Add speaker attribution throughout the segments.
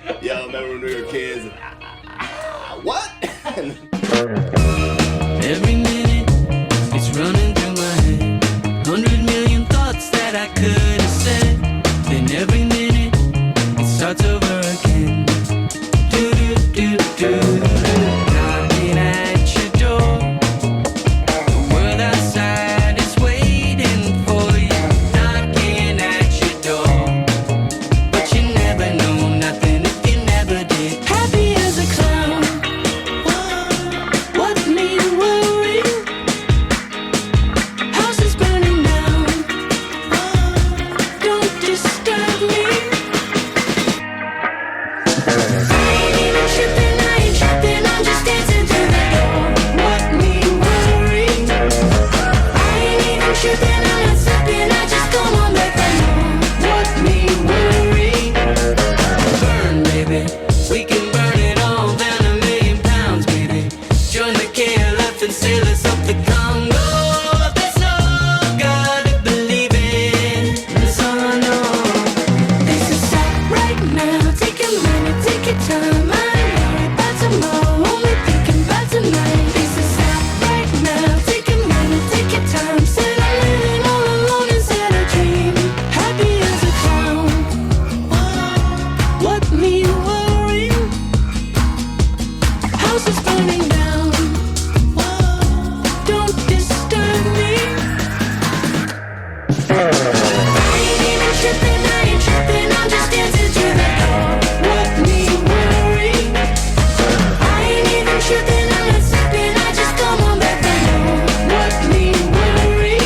Speaker 1: Yo, remember when we were kids? What?
Speaker 2: Every minute it's running through my head. 100 million thoughts that I could have said. Then every minute it starts over again. Do do do do. Knocking at your door. The world outside is waiting for you. Knocking at your door. But you never know nothing if you never did. Happy as a clown. What me worry? House is burning down. Don't disturb me. I ain't even tripping, I ain't tripping. I'm just dancing through the door. What me worry? I ain't even tripping, I'm not slipping. I just come on back for more. What me worry? Burn, baby. We can burn it all down a million pounds, baby. Join the KLF and sail us up the Congo. There's no God to believe in. That's all I know. This is stop right now. Take a minute, take your time. I ain't worried about tomorrow. Only thinking about tonight. This is stop right now. Take a minute, take your time. Said I'm living all alone inside a dream. Happy as a clown. What me worry? House is burning down. Don't disturb me. I ain't even tripping, I ain't tripping. I'm just dancing through the door. What me worry? I ain't even tripping, I'm not slipping. I just come on back for more. What me worry?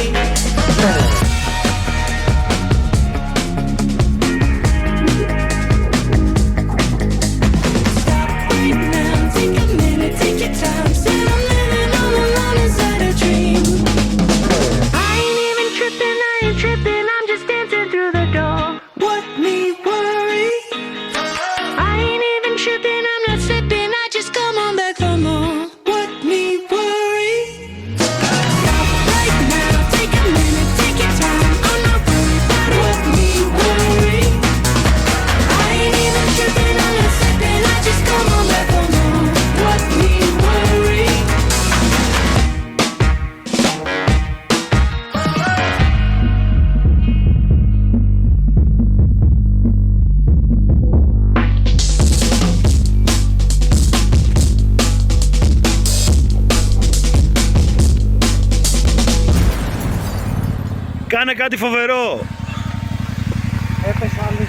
Speaker 2: Stop right now, take a minute, take your time. Said I'm living all alone inside a dream. I ain't even tripping, I ain't tripping. I'm just dancing through the door. What me worry? I ain't even tripping, I'm not slipping. I just come on back for more. What me worry? Stop right now, take a minute, take your time. I'm not worried about what me worry. I ain't even tripping, I'm not slipping. I just come on back for more. What me worry?
Speaker 3: Κάνε κάτι φοβερό.
Speaker 4: Έπεσα άλλη